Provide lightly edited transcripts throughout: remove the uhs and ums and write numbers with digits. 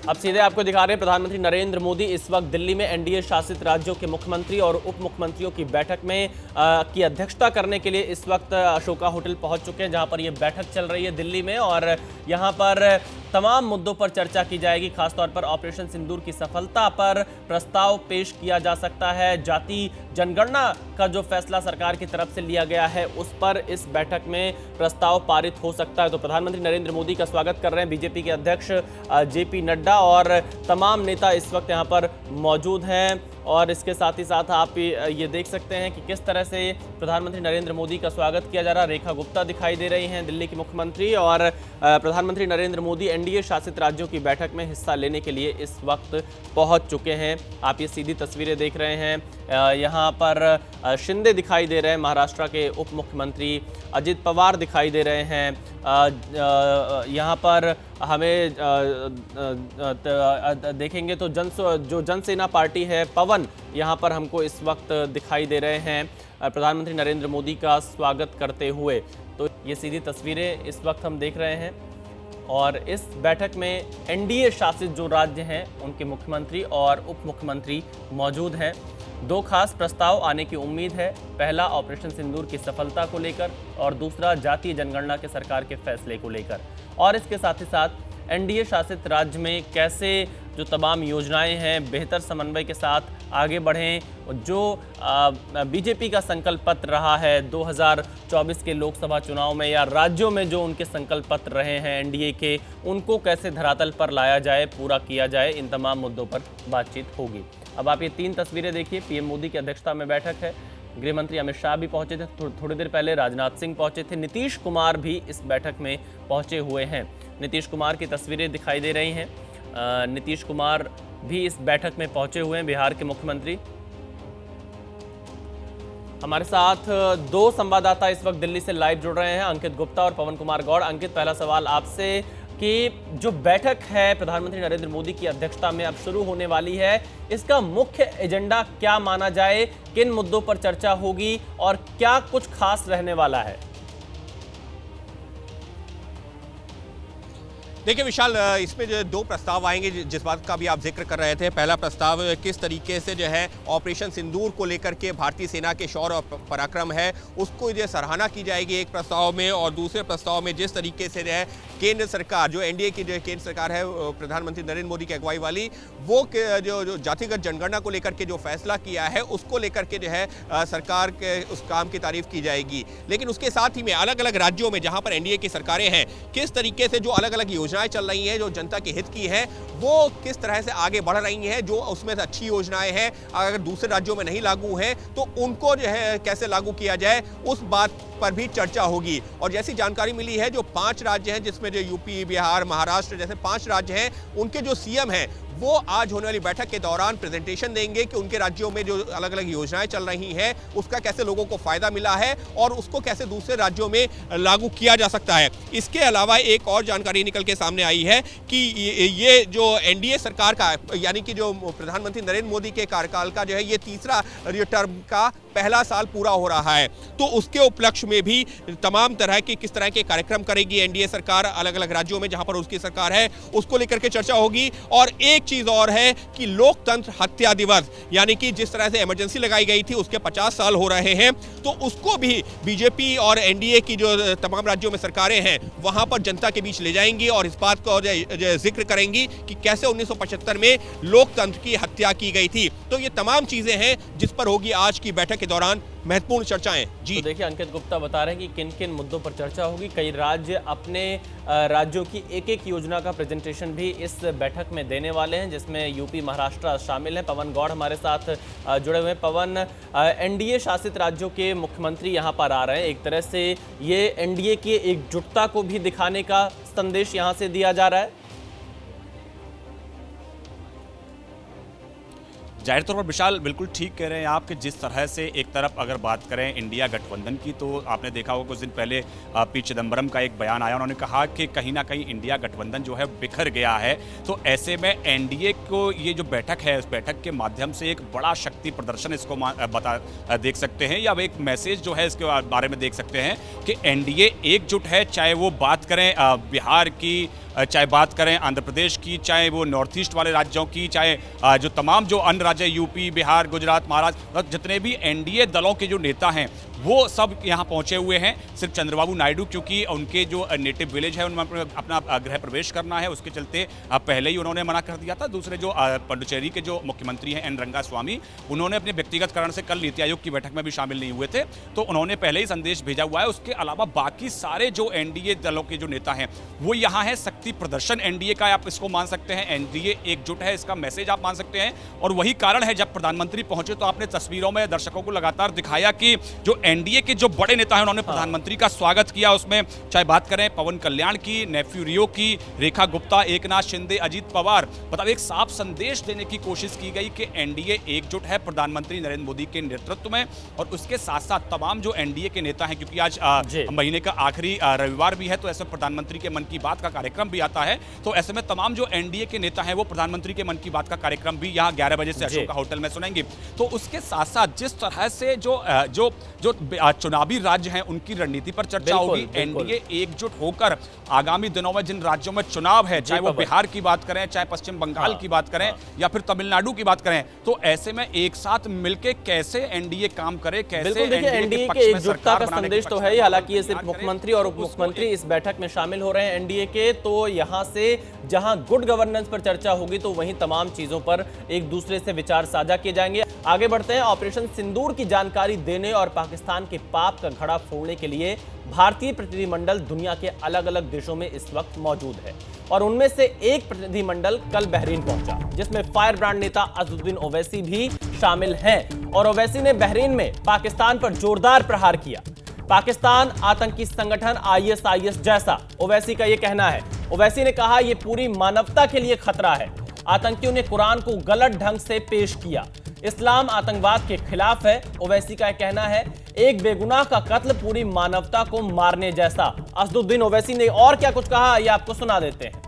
अब सीधे आपको दिखा रहे हैं प्रधानमंत्री नरेंद्र मोदी इस वक्त दिल्ली में एनडीए शासित राज्यों के मुख्यमंत्री और उप मुख्यमंत्रियों की बैठक में की अध्यक्षता करने के लिए इस वक्त अशोका होटल पहुंच चुके हैं, जहां पर ये बैठक चल रही है दिल्ली में। और यहां पर तमाम मुद्दों पर चर्चा की जाएगी। खासतौर पर ऑपरेशन सिंदूर की सफलता पर प्रस्ताव पेश किया जा सकता है। जाति जनगणना का जो फैसला सरकार की तरफ से लिया गया है उस पर इस बैठक में प्रस्ताव पारित हो सकता है। तो प्रधानमंत्री नरेंद्र मोदी का स्वागत कर रहे हैं बीजेपी के अध्यक्ष जेपी नड्डा और तमाम नेता इस वक्त यहां पर मौजूद हैं। और इसके साथ ही साथ आप ये देख सकते हैं कि किस तरह से प्रधानमंत्री नरेंद्र मोदी का स्वागत किया जा रहा है। रेखा गुप्ता दिखाई दे रही हैं दिल्ली की मुख्यमंत्री, और प्रधानमंत्री नरेंद्र मोदी एनडीए शासित राज्यों की बैठक में हिस्सा लेने के लिए इस वक्त पहुंच चुके हैं। आप ये सीधी तस्वीरें देख रहे हैं। यहाँ पर शिंदे दिखाई दे रहे हैं, महाराष्ट्र के उप मुख्यमंत्री अजित पवार दिखाई दे रहे हैं। यहाँ पर हमें देखेंगे तो जो जनसेना पार्टी है पवन यहाँ पर हमको इस वक्त दिखाई दे रहे हैं प्रधानमंत्री नरेंद्र मोदी का स्वागत करते हुए। तो ये सीधी तस्वीरें इस वक्त हम देख रहे हैं। और इस बैठक में एनडीए शासित जो राज्य हैं उनके मुख्यमंत्री और उप मुख्यमंत्री मौजूद हैं। दो खास प्रस्ताव आने की उम्मीद है। पहला ऑपरेशन सिंदूर की सफलता को लेकर और दूसरा जातीय जनगणना के सरकार के फैसले को लेकर। और इसके साथ ही साथ एनडीए शासित राज्य में कैसे जो तमाम योजनाएं हैं बेहतर समन्वय के साथ आगे बढ़ें। जो बीजेपी का संकल्प पत्र रहा है 2024 के लोकसभा चुनाव में या राज्यों में जो उनके संकल्प पत्र रहे हैं एनडीए के, उनको कैसे धरातल पर लाया जाए, पूरा किया जाए, इन तमाम मुद्दों पर बातचीत होगी। अब आप ये तीन तस्वीरें देखिए। पीएम मोदी की अध्यक्षता में बैठक है। गृह मंत्री अमित शाह भी पहुंचे थे, थोड़ी देर पहले राजनाथ सिंह पहुंचे थे। नीतीश कुमार भी इस बैठक में पहुंचे हुए हैं। नीतीश कुमार की तस्वीरें दिखाई दे रही हैं। नीतीश कुमार भी इस बैठक में पहुंचे हुए हैं, बिहार के मुख्यमंत्री। हमारे साथ दो संवाददाता इस वक्त दिल्ली से लाइव जुड़ रहे हैं, अंकित गुप्ता और पवन कुमार गौड़। अंकित, पहला सवाल आपसे कि जो बैठक है प्रधानमंत्री नरेंद्र मोदी की अध्यक्षता में अब शुरू होने वाली है, इसका मुख्य एजेंडा क्या माना जाए, किन मुद्दों पर चर्चा होगी और क्या कुछ खास रहने वाला है? देखिए विशाल, इसमें जो दो प्रस्ताव आएंगे जिस बात का भी आप जिक्र कर रहे थे। पहला प्रस्ताव किस तरीके से जो है ऑपरेशन सिंदूर को लेकर के भारतीय सेना के शौर्य और पराक्रम है उसको जो सराहना की जाएगी एक प्रस्ताव में, और दूसरे प्रस्ताव में जिस तरीके से जो है केंद्र सरकार, जो एनडीए की जो केंद्र सरकार है प्रधानमंत्री नरेंद्र मोदी की अगुवाई वाली, वो जो जातिगत जनगणना को लेकर के जो फैसला किया है उसको लेकर के जो है सरकार के उस काम की तारीफ की जाएगी। लेकिन उसके साथ ही में अलग अलग राज्यों में जहाँ पर एनडीए की सरकारें हैं, किस तरीके से जो अलग अलग योजनाएं चल रही हैं जो जनता के हित की हैं, वो किस तरह से आगे बढ़ रही हैं, जो उसमें से अच्छी योजनाएं हैं अगर दूसरे राज्यों में नहीं लागू हैं तो उनको जो है कैसे लागू किया जाए, उस बात पर भी चर्चा होगी। और जैसी जानकारी मिली है जो 5 राज्य हैं जिसमें जो यूपी, बिहार, महाराष्ट्र जैसे 5 राज्य हैं, उनके जो सीएम हैं वो आज होने वाली बैठक के दौरान प्रेजेंटेशन देंगे कि उनके राज्यों में जो अलग अलग योजनाएं चल रही हैं उसका कैसे लोगों को फायदा मिला है और उसको कैसे दूसरे राज्यों में लागू किया जा सकता है। इसके अलावा एक और जानकारी निकल के सामने आई है कि ये जो एनडीए सरकार का, यानी कि जो प्रधानमंत्री नरेंद्र मोदी के कार्यकाल का जो है ये तीसरा टर्म का पहला साल पूरा हो रहा है, तो उसके उपलक्ष्य में भी तमाम तरह के किस तरह के कार्यक्रम करेगी एनडीए सरकार अलग अलग राज्यों में जहां पर उसकी सरकार है, उसको लेकर के चर्चा होगी। और एक चीज और है कि लोकतंत्र हत्या दिवस, यानी कि जिस तरह से इमरजेंसी लगाई गई थी उसके 50 साल हो रहे हैं, तो उसको भी बीजेपी और एनडीए की जो तमाम राज्यों में सरकारें हैं वहां पर जनता के बीच ले जाएंगी और इस बात को जिक्र करेंगी कि कैसे 1975 में लोकतंत्र की हत्या की गई थी। तो ये तमाम चीजें हैं जिस पर होगी आज की बैठक के दौरान महत्वपूर्ण चर्चाएं। जी तो देखिए, अंकित गुप्ता बता रहे हैं कि किन किन मुद्दों पर चर्चा होगी। कई राज्य अपने राज्यों की एक एक योजना का प्रेजेंटेशन भी इस बैठक में देने वाले हैं, जिसमें यूपी, महाराष्ट्र शामिल हैं। पवन गौड़ हमारे साथ जुड़े हुए हैं। पवन, एनडीए शासित राज्यों के मुख्यमंत्री यहाँ पर आ रहे हैं, एक तरह से ये एनडीए की एकजुटता को भी दिखाने का संदेश यहाँ से दिया जा रहा है। जाहिर तौर पर विशाल बिल्कुल ठीक कह रहे हैं आप कि जिस तरह से एक तरफ अगर बात करें इंडिया गठबंधन की, तो आपने देखा होगा कुछ दिन पहले पी चिदम्बरम का एक बयान आया, उन्होंने कहा कि कहीं ना कहीं इंडिया गठबंधन जो है बिखर गया है। तो ऐसे में एनडीए को ये जो बैठक है, उस बैठक के माध्यम से एक बड़ा शक्ति प्रदर्शन इसको देख सकते हैं, या एक मैसेज जो है इसके बारे में देख सकते हैं कि एनडीए एकजुट है। चाहे वो बात करें बिहार की, चाहे बात करें आंध्र प्रदेश की, चाहे वो नॉर्थ ईस्ट वाले राज्यों की, चाहे जो तमाम जो अन्य राज्य यूपी, बिहार, गुजरात, महाराष्ट्र, जितने भी एनडीए दलों के जो नेता हैं वो सब यहाँ पहुंचे हुए हैं। सिर्फ चंद्रबाबू नायडू क्योंकि उनके जो नेटिव विलेज है उनमें अपना गृह प्रवेश करना है, उसके चलते पहले ही उन्होंने मना कर दिया था। दूसरे जो पुडुचेरी के जो मुख्यमंत्री हैं एन रंगास्वामी, उन्होंने अपने व्यक्तिगत कारण से कल नीति आयोग की बैठक में भी शामिल नहीं हुए थे, तो उन्होंने पहले ही संदेश भेजा हुआ है। उसके अलावा बाकी सारे जो एनडीए दलों के जो नेता हैं वो यहाँ है। शक्ति प्रदर्शन एनडीए का आप इसको मान सकते हैं, एनडीए एकजुट है, इसका मैसेज आप मान सकते हैं। और वही कारण है जब प्रधानमंत्री पहुंचे तो आपने तस्वीरों में दर्शकों को लगातार दिखाया कि जो एनडीए के जो बड़े नेता हैं उन्होंने प्रधानमंत्री का स्वागत किया। उसमें चाहे बात करें पवन कल्याण की, नेफ्यू रियो की, रेखा गुप्ता, एकनाथ शिंदे, अजीत पवार, मतलब एक साफ संदेश देने की कोशिश की गई कि एनडीए एकजुट है प्रधानमंत्री नरेंद्र मोदी के नेतृत्व में। और उसके साथ साथ तमाम जो एनडीए के नेता हैं, क्योंकि आज महीने का आखिरी रविवार भी है तो ऐसे प्रधानमंत्री के मन की बात का कार्यक्रम भी आता है, तो ऐसे में तमाम जो एनडीए के नेता हैं वो प्रधानमंत्री के मन की बात का कार्यक्रम भी यहाँ 11 बजे से अशोका होटल में सुनेंगे। तो उसके साथ साथ जिस तरह से जो चुनावी राज्य हैं उनकी रणनीति पर चर्चा होगी। एनडीए एकजुट होकर आगामी दिनों में जिन राज्यों में चुनाव है, चाहे वो बिहार की बात करें, चाहे पश्चिम बंगाल की बात करें या फिर तमिलनाडु की बात करें, तो ऐसे में एक साथ मिलकर कैसे एनडीए काम करे, कैसे एनडीए के एकजुटता का संदेश तो है ही। हालांकि ये सिर्फ मुख्यमंत्री और उप मुख्यमंत्री इस बैठक में शामिल हो रहे हैं एनडीए के, तो यहां से जहां गुड गवर्नेंस पर चर्चा होगी तो वहीं तमाम चीजों पर एक दूसरे से विचार साझा किए जाएंगे। आगे बढ़ते हैं। ऑपरेशन सिंदूर की जानकारी देने और पाकिस्तान के पाप का घड़ा फोड़ने के लिए भारतीय प्रतिनिधिमंडल दुनिया के अलग अलग देशों में इस वक्त मौजूद है और उनमें से एक प्रतिनिधिमंडल कल बहरीन पहुंचा, जिसमें फायर ब्रांड नेता असदुद्दीन ओवैसी भी शामिल हैं। और ओवैसी ने बहरीन में पाकिस्तान पर जोरदार प्रहार किया। पाकिस्तान आतंकी संगठन आईएसआईएस जैसा ओवैसी का यह कहना है। ओवैसी ने कहा यह पूरी मानवता के लिए खतरा है। आतंकियों ने कुरान को गलत ढंग से पेश किया। इस्लाम आतंकवाद के खिलाफ है। ओवैसी का कहना है एक बेगुनाह का कत्ल पूरी मानवता को मारने जैसा। असदुद्दीन ओवैसी ने और क्या कुछ कहा ये आपको सुना देते हैं।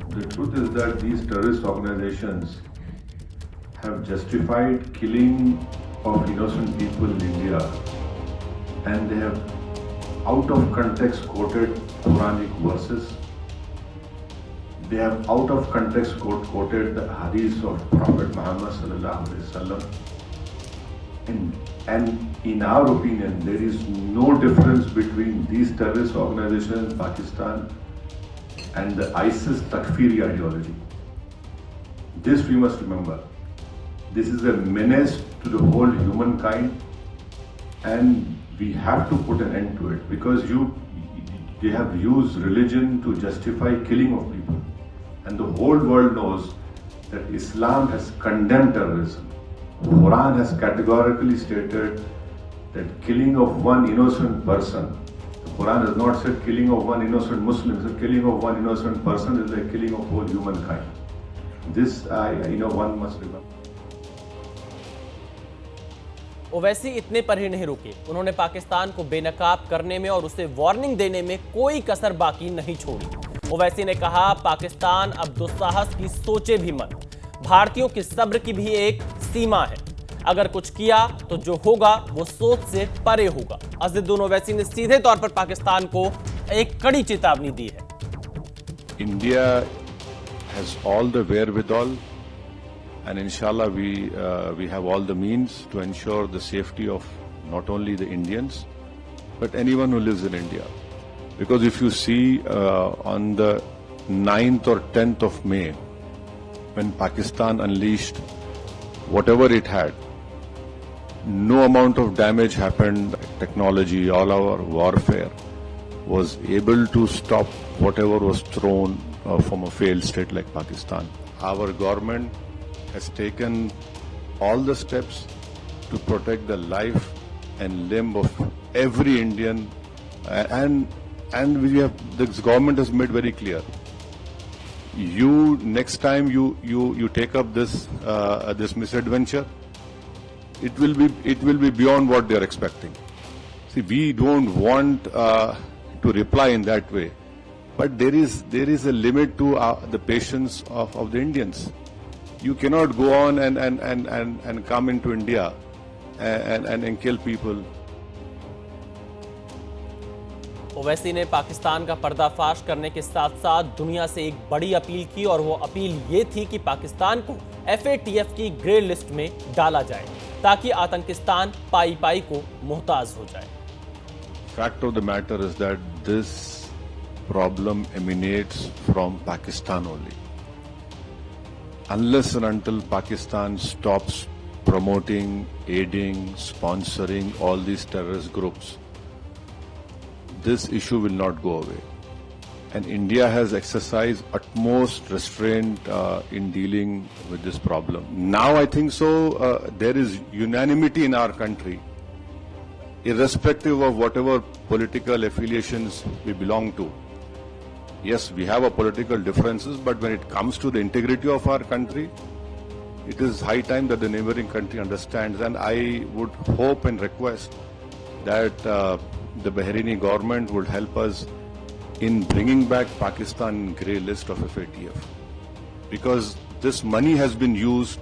The truth is that these terrorist organizations have justified killing of innocent people in India, and they have out of context quoted Quranic verses. They have out of context quoted the hadith of Prophet Muhammad sallallahu alaihi wasallam. And in our opinion, there is no difference between these terrorist organizations in Pakistan and the ISIS Takfiri ideology. This we must remember. This is a menace to the whole humankind, and we have to put an end to it because they have used religion to justify killing of people. And the whole world knows that Islam has condemned terrorism. The Quran has categorically stated that killing of one innocent person, the Quran has not said killing of one innocent Muslim, it's killing of one innocent person is like killing of whole humankind. This, one must remember. Owaisi इतने पर ही नहीं रुके। उन्होंने पाकिस्तान को बेनकाब करने में और उसे वार्निंग देने में कोई कसर बाकी नहीं छोड़ी। ओवैसी ने कहा पाकिस्तान अब दुस्साहस की सोचे भी मत। भारतीयों की सब्र की भी एक सीमा है। अगर कुछ किया तो जो होगा वो सोच से परे होगा। असदुद्दीन ओवैसी ने सीधे तौर पर पाकिस्तान को एक कड़ी चेतावनी दी है। India has all the wherewithal, and inshallah we have all the means to ensure the safety of not only the Indians but anyone who lives in India. Because if you see on the 9th or 10th of May, when Pakistan unleashed whatever it had, no amount of damage happened. Technology, all our warfare was able to stop whatever was thrown from a failed state like Pakistan. Our government has taken all the steps to protect the life and limb of every Indian, and this government has made very clear. Next time you take up this misadventure, it will be beyond what they are expecting. See, we don't want to reply in that way, but there is a limit to the patience of the Indians. You cannot go on and come into India and kill people. Owaisi ने पाकिस्तान का पर्दाफाश करने के साथ साथ दुनिया से एक बड़ी अपील की और वो अपील ये थी कि पाकिस्तान को FATF की ग्रे लिस्ट में डाला जाए ताकि आतंकिस्तान पाई पाई को मुहताज हो जाए। Fact of the matter is that this problem emanates from Pakistan only. Unless and until Pakistan stops promoting, aiding, sponsoring all these terrorist groups, this issue will not go away. And India has exercised utmost restraint in dealing with this problem. Now I think so, there is unanimity in our country, irrespective of whatever political affiliations we belong to. Yes, we have our political differences, but when it comes to the integrity of our country, it is high time that the neighboring country understands. And I would hope and request that the Bahraini government would help us in bringing back Pakistan grey list of FATF, because this money has been used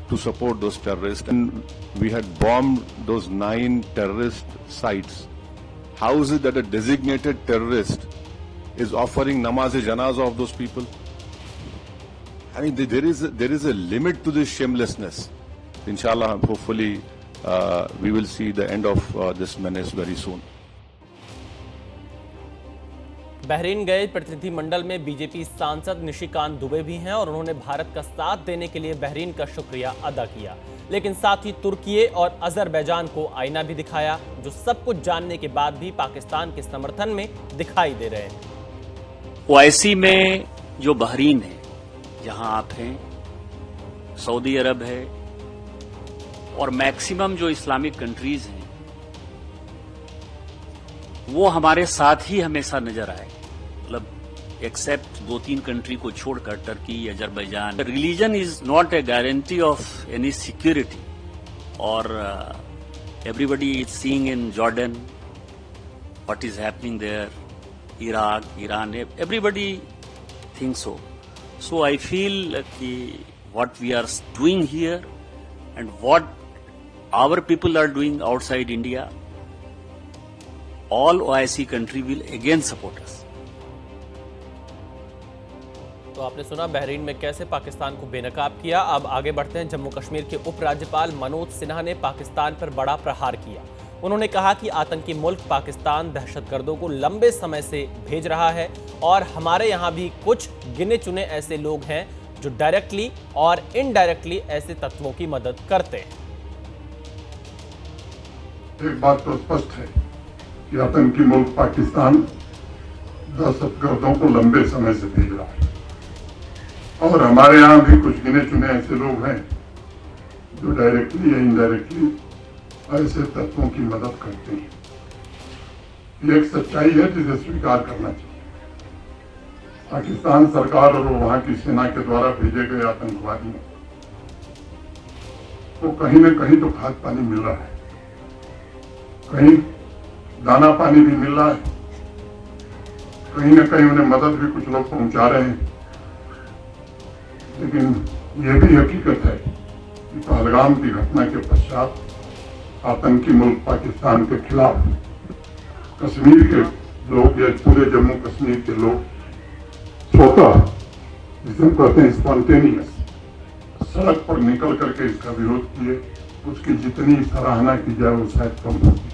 to support those terrorists, and we had bombed those 9 terrorist sites. How is it that a designated terrorist is offering namaz-e-janazah of those people? I mean, there is a limit to this shamelessness. Inshallah, hopefully, we will see the end of this menace very soon. Bahrain गए प्रतिनिधिमंडल में BJP सांसद निशिकांत दुबे भी हैं और उन्होंने भारत का साथ देने के लिए बहरीन का शुक्रिया अदा किया, लेकिन साथ ही तुर्की और अजरबैजान को आईना भी दिखाया, जो सब कुछ जानने के बाद भी पाकिस्तान के समर्थन में दिखाई दे रहे हैं। ओआईसी में जो बहरीन है, जहां आप हैं, सऊदी अरब है और मैक्सिमम जो इस्लामिक कंट्रीज हैं, वो हमारे साथ ही हमेशा नजर आए। मतलब एक्सेप्ट 2-3 कंट्री को छोड़कर, Turkey, Azerbaijan. Religion is not a guarantee of any security, और everybody is seeing in Jordan what is happening there, Iraq, Iran, everybody thinks so. So I feel what we are doing here and what our people are doing outside India, all OIC country will again support us. तो आपने सुना Bahrain में कैसे पाकिस्तान को बेनकाब किया। अब आगे बढ़ते हैं। जम्मू कश्मीर के उपराज्यपाल मनोज सिन्हा ने पाकिस्तान पर बड़ा प्रहार किया। उन्होंने कहा कि आतंकी मुल्क पाकिस्तान दहशतगर्दों को लंबे समय से भेज रहा है और हमारे यहाँ भी कुछ गिने चुने ऐसे लोग हैं जो डायरेक्टली और इनडायरेक्टली ऐसे तत्वों की मदद करते हैं। एक बात तो स्पष्ट है कि आतंकी मुल्क पाकिस्तान दहशतगर्दों को लंबे समय से भेज रहा है और हमारे यहाँ भी कुछ गिने चुने ऐसे लोग हैं जो डायरेक्टली या इनडायरेक्टली ऐसे तत्वों की मदद करते हैं। ये एक सच्चाई है जिसे स्वीकार करना चाहिए। पाकिस्तान सरकार और वहां की सेना के द्वारा भेजे गए आतंकवादियों को कहीं न कहीं तो खाद पानी मिल रहा है, कहीं दाना पानी भी मिल रहा है, कहीं न कहीं उन्हें मदद भी कुछ लोग पहुंचा रहे हैं। लेकिन यह भी हकीकत है कि पहलगाम की घटना के पश्चात आतंकी मुल्क पाकिस्तान के खिलाफ कश्मीर के लोग या पूरे जम्मू कश्मीर के लोग स्वतः, जिसे हम कहते हैं स्पॉन्टेनियस, सड़क पर निकल करके इसका विरोध किए। उसकी जितनी सराहना की जाए वो शायद कम होगी।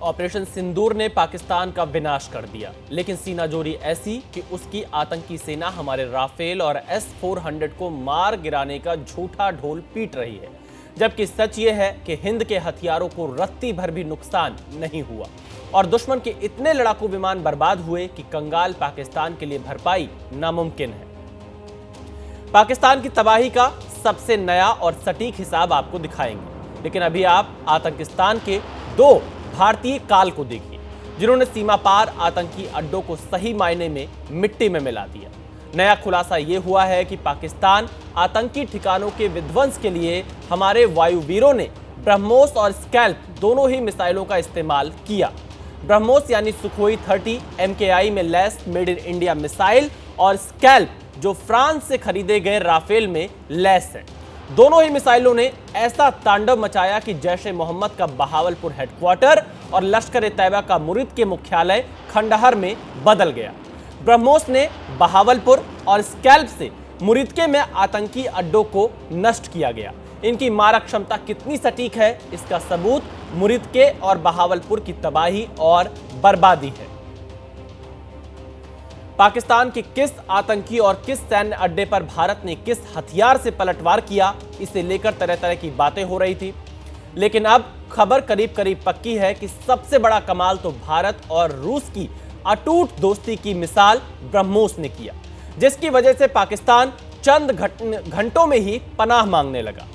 ऑपरेशन सिंदूर ने पाकिस्तान का विनाश कर दिया, लेकिन सीनाजोरी ऐसी कि उसकी आतंकी सेना हमारे राफेल और S-400 को मार गिराने का झूठा ढोल पीट रही है, जबकि सच ये है कि हिंद के हथियारों को रत्ती भर भी नुकसान नहीं हुआ और दुश्मन के इतने लड़ाकू विमान बर्बाद हुए कि कंगाल पाकिस्तान के लिए भरपाई नामुमकिन है। पाकिस्तान की तबाही का सबसे नया और सटीक हिसाब आपको दिखाएंगे, लेकिन अभी आप आतंकिस्तान के 2 भारतीय काल को देखिए, जिन्होंने सीमा पार आतंकी अड्डों को सही मायने में मिट्टी में मिला दिया। नया खुलासा यह हुआ है कि पाकिस्तान आतंकी ठिकानों के विध्वंस के लिए हमारे वायुवीरों ने ब्रह्मोस और स्कैल्प दोनों ही मिसाइलों का इस्तेमाल किया। ब्रह्मोस यानी सुखोई 30 MKI में lace made in India missile और स्कैल्प जो फ्रांस से खरीदे गए राफेल में लैस है। दोनों ही मिसाइलों ने ऐसा तांडव मचाया कि जैश-ए मोहम्मद का बहावलपुर हेडक्वार्टर और लश्कर-ए-तैयबा का मुरीद के मुख्यालय खंडहर में बदल गया। ब्रह्मोस ने बहावलपुर और स्कैल्प से मुरीदके में आतंकी अड्डों को नष्ट किया गया। इनकी मारक क्षमता कितनी सटीक है, इसका सबूत मुरीदके और बहावलपुर की तबाही और बर्बादी है। पाकिस्तान के किस आतंकी और किस सैन्य अड्डे पर भारत ने किस हथियार से पलटवार किया, इसे लेकर तरह तरह की बातें हो रही थी। लेकिन अब खबर करीब करीब पक्की है कि सबसे बड़ा कमाल तो भारत और रूस की अटूट दोस्ती की मिसाल ब्रह्मोस ने किया, जिसकी वजह से पाकिस्तान चंद घंटों में ही पनाह मांगने लगा।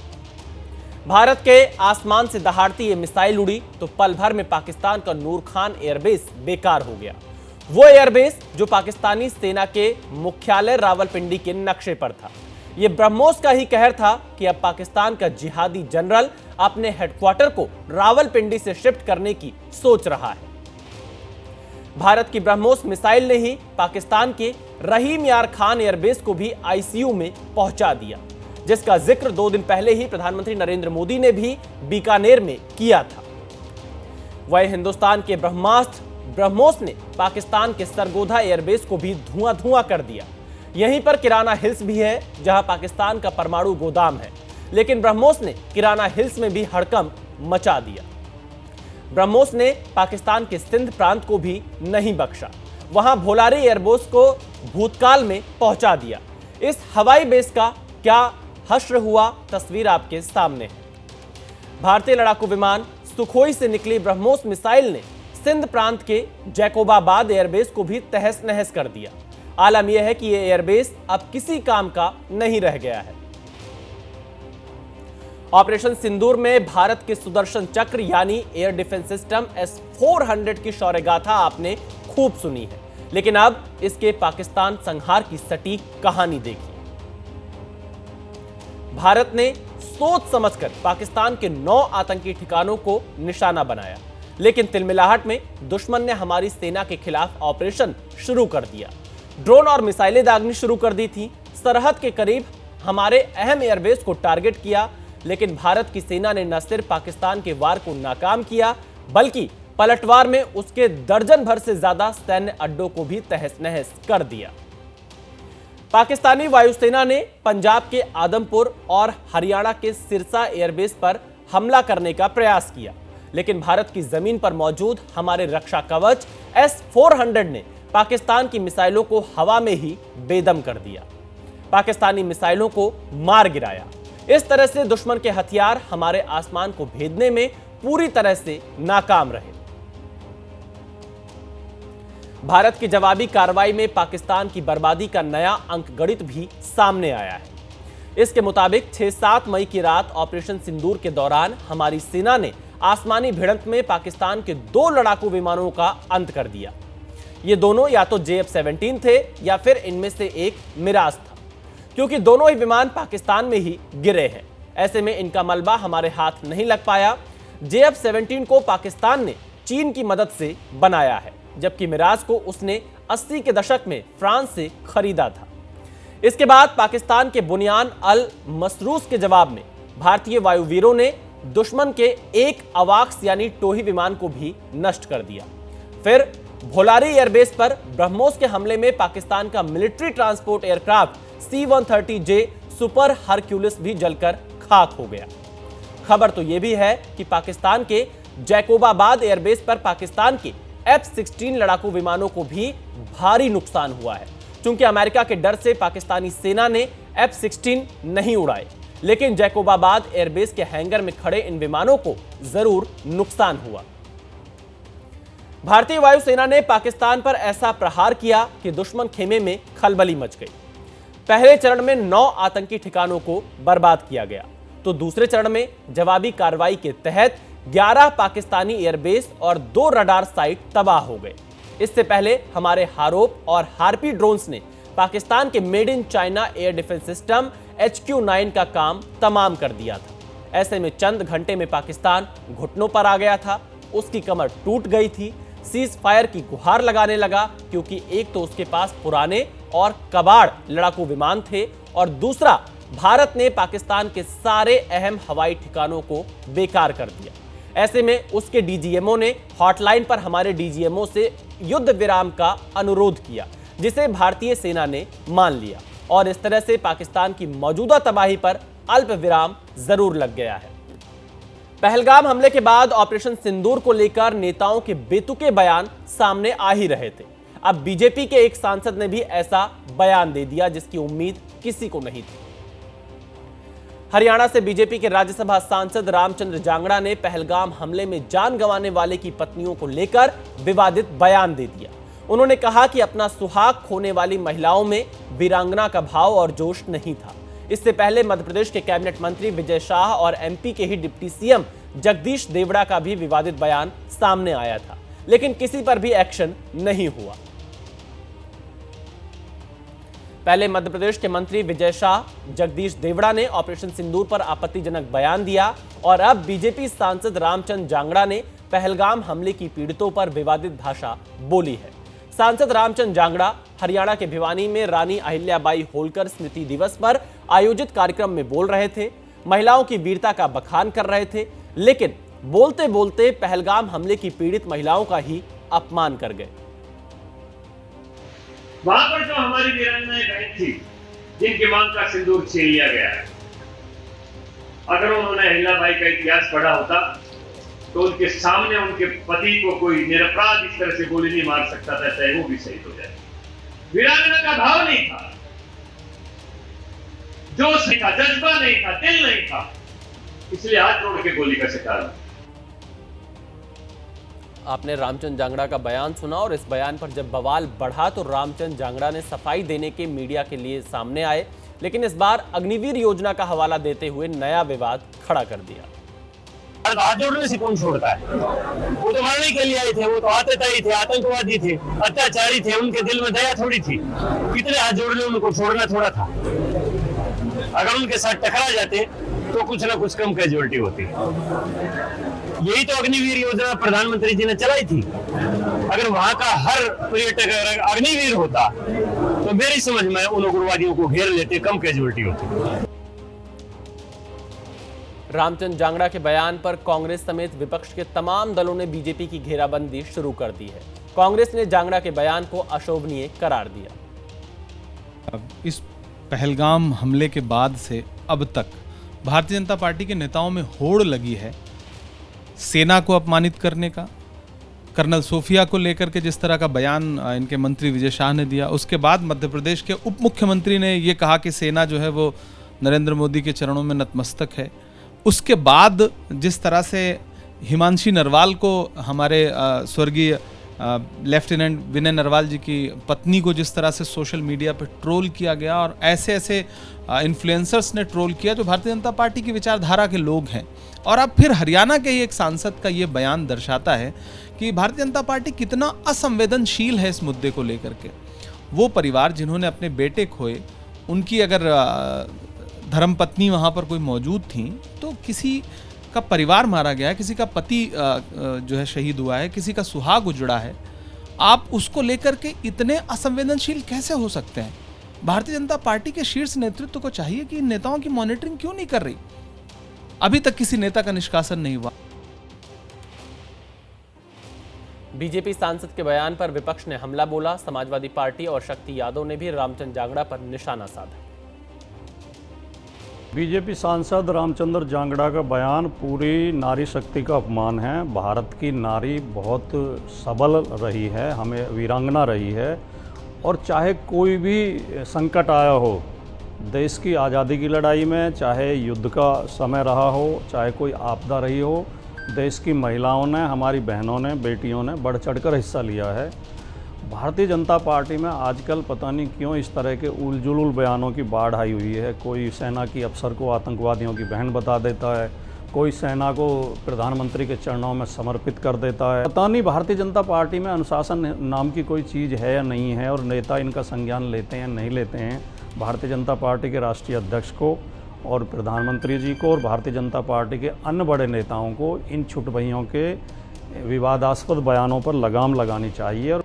भारत के आसमान से दहाड़ती ये मिसाइल उड़ी तो पल भर में पाकिस्तान का नूर खान एयरबेस बेकार हो गया। वो एयरबेस जो पाकिस्तानी सेना के मुख्यालय रावलपिंडी के नक्शे पर था। ये ब्रह्मोस का ही कहर था कि अब पाकिस्तान का जिहादी जनरल अपने हेडक्वार्टर को रावलपिंडी से शिफ्ट करने की सोच रहा है। भारत की ब्रह्मोस मिसाइल ने ही पाकिस्तान के रहीम यार खान एयरबेस को भी आईसीयू में पहुंचा दिया, जिसका जिक्र 2 दिन पहले ही प्रधानमंत्री नरेंद्र मोदी ने भी बीकानेर में किया था। वह हिंदुस्तान के ब्रह्मास्त्र ब्रह्मोस ने पाकिस्तान के सरगोधा एयरबेस को भी धुआं धुआं कर दिया। यहीं पर किराना हिल्स भी है, जहां पाकिस्तान का परमाणु गोदाम है, लेकिन ब्रह्मोस ने किराना हिल्स में भी हड़कंप मचा दिया। ब्रह्मोस ने पाकिस्तान के सिंध प्रांत को भी नहीं बख्शा। वहां भोलारी एयरबेस को भूतकाल में पहुंचा दिया। इस हवाई बेस का क्या हश्र हुआ, तस्वीर आपके सामने है। भारतीय लड़ाकू विमान सुखोई से निकली ब्रह्मोस मिसाइल ने सिंध प्रांत के जैकोबाबाद एयरबेस को भी तहस नहस कर दिया। आलम यह है कि यह एयरबेस अब किसी काम का नहीं रह गया है। ऑपरेशन सिंदूर में भारत के सुदर्शन चक्र यानी एयर डिफेंस सिस्टम S-400 की शौर्यगाथा आपने खूब सुनी है, लेकिन अब इसके पाकिस्तान संहार की सटीक कहानी देखिए। भारत ने सोच समझकर पाकिस्तान के 9 आतंकी ठिकानों को निशाना बनाया, लेकिन तिलमिलाहट में दुश्मन ने हमारी सेना के खिलाफ ऑपरेशन शुरू कर दिया। ड्रोन और मिसाइलें दागनी शुरू कर दी थी। सरहद के करीब हमारे अहम एयरबेस को टारगेट किया, लेकिन भारत की सेना ने न सिर्फ पाकिस्तान के वार को नाकाम किया, बल्कि पलटवार में उसके दर्जन भर से ज्यादा सैन्य अड्डों को भी तहस नहस कर दिया। पाकिस्तानी वायुसेना ने पंजाब के आदमपुर और हरियाणा के सिरसा एयरबेस पर हमला करने का प्रयास किया, लेकिन भारत की जमीन पर मौजूद हमारे रक्षा कवच S-400 ने पाकिस्तान की मिसाइलों को हवा में ही बेदम कर दिया। पाकिस्तानी मिसाइलों को मार गिराया। इस तरह से दुश्मन के हथियार हमारे आसमान को भेदने में पूरी तरह से नाकाम रहे। भारत की जवाबी कार्रवाई में पाकिस्तान की बर्बादी का नया अंकगणित भी सामने आया है। इसके मुताबिक 6-7 मई की रात ऑपरेशन सिंदूर के दौरान हमारी सेना ने आसमानी भिड़ंत में पाकिस्तान के 2 लड़ाकू विमानों का अंत कर दिया। ये दोनों या तो JF-17 थे या फिर इनमें से एक मिराज था, क्योंकि दोनों ही विमान पाकिस्तान में ही गिरे हैं। ऐसे में इनका मलबा हमारे हाथ नहीं लग पाया। JF-17 को पाकिस्तान ने चीन की मदद से बनाया है, जबकि मिराज को उसने 80 के दशक में फ्रांस से खरीदा था। इसके बाद पाकिस्तान के बुनियान अल मसरूस के जवाब में भारतीय वायुवीरों ने दुश्मन के एक अवाक्स यानी टोही विमान को भी नष्ट कर दिया। फिर भोलारी एयरबेस पर ब्रह्मोस के हमले में पाकिस्तान का military transport aircraft C-130J super Hercules भी जलकर खाक हो गया। खबर तो यह भी है कि पाकिस्तान के जैकोबाबाद एयरबेस पर पाकिस्तान के F-16 लड़ाकू विमानों को भी भारी नुकसान हुआ है। चूंकि अमेरिका के डर से पाकिस्तानी सेना ने F-16 नहीं उड़ाए, लेकिन जैकोबाबाद एयरबेस के हैंगर में खड़े इन विमानों को जरूर नुकसान हुआ। भारतीय वायुसेना ने पाकिस्तान पर ऐसा प्रहार किया कि दुश्मन खेमे में खलबली मच गई। पहले चरण में 9 आतंकी ठिकानों को बर्बाद किया गया, तो दूसरे चरण में जवाबी कार्रवाई के तहत 11 पाकिस्तानी एयरबेस और 2 रडार साइट तबाह हो गए। इससे पहले हमारे हारोप और हार्पी ड्रोन्स ने पाकिस्तान के made in China air defence system HQ-9 का काम तमाम कर दिया था। ऐसे में चंद घंटे में पाकिस्तान घुटनों पर आ गया था। उसकी कमर टूट गई थी। सीज फायर की गुहार लगाने लगा, क्योंकि एक तो उसके पास पुराने और कबाड़ लड़ाकू विमान थे और दूसरा भारत ने पाकिस्तान के सारे अहम हवाई ठिकानों को बेकार कर दिया। ऐसे में उसके डीजीएमओ ने हॉटलाइन पर हमारे डीजीएमओ से युद्ध विराम का अनुरोध किया, जिसे भारतीय सेना ने मान लिया और इस तरह से पाकिस्तान की मौजूदा तबाही पर अल्प विराम जरूर लग गया है। पहलगाम हमले के बाद ऑपरेशन सिंदूर को लेकर नेताओं के बेतुके बयान सामने आ ही रहे थे। अब बीजेपी के एक सांसद ने भी ऐसा बयान दे दिया जिसकी उम्मीद किसी को नहीं थी। हरियाणा से बीजेपी के राज्यसभा सांसद रामचंद्र जांगड़ा ने पहलगाम हमले में जान गंवाने वाले की पत्नियों को लेकर विवादित बयान दे दिया। उन्होंने कहा कि अपना सुहाग खोने वाली महिलाओं में वीरांगना का भाव और जोश नहीं था। इससे पहले मध्य प्रदेश के कैबिनेट मंत्री विजय शाह और एमपी के ही डिप्टी सीएम जगदीश देवड़ा का भी विवादित बयान सामने आया था, लेकिन किसी पर भी एक्शन नहीं हुआ। पहले मध्य प्रदेश के मंत्री विजय शाह, जगदीश देवड़ा ने ऑपरेशन सिंदूर पर आपत्तिजनक बयान दिया और अब बीजेपी सांसद रामचंद्र जांगड़ा ने पहलगाम हमले की पीड़ितों पर विवादित भाषा बोली है। सांसद रामचंद्र जांगड़ा हरियाणा के भिवानी में रानी अहिल्याबाई होलकर स्मृति दिवस पर आयोजित कार्यक्रम में बोल रहे थे, महिलाओं की वीरता का बखान कर रहे थे, लेकिन बोलते बोलते पहलगाम हमले की पीड़ित महिलाओं का ही अपमान कर गए। वहां पर जो हमारी वीरांगनाएं बहन थी, जिनकी मांग का सिंदूर छीन लिया गया है, अगर उन्होंने अहिल्याबाई का इतिहास पढ़ा होता तो उनके सामने उनके पति को कोई निरपराध इस तरह से गोली नहीं मार सकता था, चाहे वो भी शहीद हो जाए। वीरांगना का भाव नहीं था, जोश नहीं था, जज्बा नहीं था, दिल नहीं था, इसलिए हाथ जोड़ के गोली का शिकार हुआ। आपने रामचंद्र जांगड़ा का बयान सुना और इस बयान पर जब बवाल बढ़ा तो रामचंद्र जांगड़ा ने सफाई देने के मीडिया के लिए सामने आए, लेकिन इस बार अग्निवीर योजना का हवाला देते हुए नया विवाद खड़ा कर दिया। हाथ जोड़ने से कौन छोड़ता है? वो तो मारने के लिए आए थे, वो तो आतताई थे, आतंकवादी थे, अत्याचारी थे, उनके दिल में दया थोड़ी थी। कितने हाथ जोड़ने उनको छोड़ना थोड़ा था। अगर उनके साथ टकरा जाते तो कुछ ना कुछ कम कैजुअलिटी होती। यही तो अग्निवीर योजना प्रधानमंत्री जी ने चलाई थी। अगर वहां का हर पर्यटक अग्निवीर होता तो मेरी समझ में उन उग्रवादियों को घेर लेते, कम कैजुअलिटी होती। रामचंद्र जांगड़ा के बयान पर कांग्रेस समेत विपक्ष के तमाम दलों ने बीजेपी की घेराबंदी शुरू कर दी है। कांग्रेस ने जांगड़ा के बयान को अशोभनीय करार दिया। इस पहलगाम हमले के बाद से अब तक भारतीय जनता पार्टी के नेताओं में होड़ लगी है सेना को अपमानित करने का। कर्नल सोफिया को लेकर के जिस तरह का बयान इनके मंत्री विजय शाह ने दिया, उसके बाद मध्य प्रदेश के उप मुख्यमंत्री ने ये कहा कि सेना जो है वो नरेंद्र मोदी के चरणों में नतमस्तक है। उसके बाद जिस तरह से हिमांशी नरवाल को, हमारे स्वर्गीय लेफ्टिनेंट विनय नरवाल जी की पत्नी को जिस तरह से सोशल मीडिया पर ट्रोल किया गया और ऐसे ऐसे इन्फ्लुएंसर्स ने ट्रोल किया जो भारतीय जनता पार्टी की विचारधारा के लोग हैं। और अब फिर हरियाणा के ही एक सांसद का ये बयान दर्शाता है कि भारतीय जनता पार्टी कितना असंवेदनशील है इस मुद्दे को लेकर के। वो परिवार जिन्होंने अपने बेटे खोए, उनकी अगर धर्मपत्नी वहाँ पर कोई मौजूद थी तो किसी का परिवार मारा गया है, किसी का पति जो है शहीद हुआ है, किसी का सुहाग उजड़ा है, आप उसको लेकर के इतने असंवेदनशील कैसे हो सकते हैं? भारतीय जनता पार्टी के शीर्ष नेतृत्व को चाहिए कि इन नेताओं की मॉनिटरिंग क्यों नहीं कर रही? अभी तक किसी नेता का निष्कासन नहीं हुआ। बीजेपी सांसद के बयान पर विपक्ष ने हमला बोला। समाजवादी पार्टी और शक्ति यादव ने भी रामचंद्र जांगड़ा पर निशाना साधा। बीजेपी सांसद रामचंद्र जांगड़ा का बयान पूरी नारी शक्ति का अपमान है। भारत की नारी बहुत सबल रही है, हमें वीरांगना रही है, और चाहे कोई भी संकट आया हो देश की आज़ादी की लड़ाई में, चाहे युद्ध का समय रहा हो, चाहे कोई आपदा रही हो, देश की महिलाओं ने, हमारी बहनों ने, बेटियों ने बढ़ चढ़कर हिस्सा लिया है। भारतीय जनता पार्टी में आजकल पता नहीं क्यों इस तरह के उलझुल बयानों की बाढ़ आई हुई है। कोई सेना की अफसर को आतंकवादियों की बहन बता देता है, कोई सेना को प्रधानमंत्री के चरणों में समर्पित कर देता है। पता नहीं भारतीय जनता पार्टी में अनुशासन नाम की कोई चीज़ है या नहीं है, और नेता इनका संज्ञान लेते हैं नहीं लेते हैं। भारतीय जनता पार्टी के राष्ट्रीय अध्यक्ष को और प्रधानमंत्री जी को और भारतीय जनता पार्टी के अन्य बड़े नेताओं को इन छुटभइयों के विवादास्पद बयानों पर लगाम लगानी चाहिए। और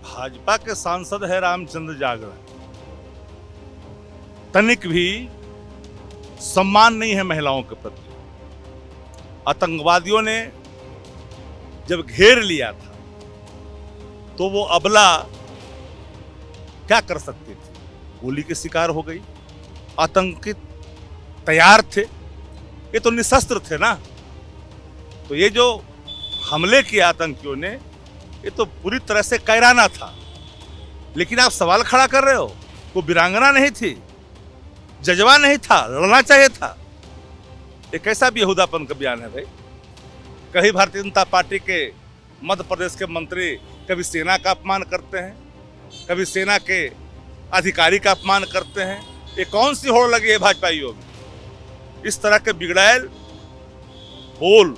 भाजपा के सांसद है रामचंद्र जांगड़ा, तनिक भी सम्मान नहीं है महिलाओं के प्रति। आतंकवादियों ने जब घेर लिया था तो वो अबला क्या कर सकती थी? गोली के शिकार हो गई। आतंकित तैयार थे, ये तो निशस्त्र थे ना। तो ये जो हमले किए आतंकियों ने, ये तो पूरी तरह से कायराना था। लेकिन आप सवाल खड़ा कर रहे हो, वो वीरांगना नहीं थी, जज्बा नहीं था, लड़ना चाहिए था। ये कैसा बेहुदापन का बयान है भाई? कहीं भारतीय जनता पार्टी के मध्य प्रदेश के मंत्री कभी सेना का अपमान करते हैं, कभी सेना के अधिकारी का अपमान करते हैं। ये कौन सी होड़ लगी है भाजपाइयों में? इस तरह के बिगड़ैल बोल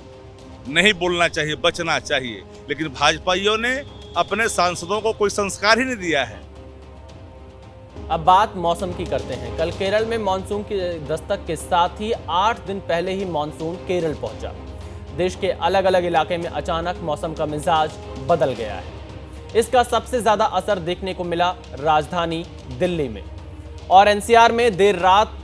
नहीं बोलना चाहिए, बचना चाहिए। लेकिन भाजपाइयों ने अपने सांसदों को कोई संस्कार ही नहीं दिया है। अब बात मौसम की करते हैं। कल केरल में मानसून की दस्तक के साथ ही 8 दिन पहले ही मानसून केरल पहुंचा। देश के अलग अलग इलाके में अचानक मौसम का मिजाज बदल गया है। इसका सबसे ज्यादा असर देखने को मिला राजधानी दिल्ली में और एनसीआर में। देर रात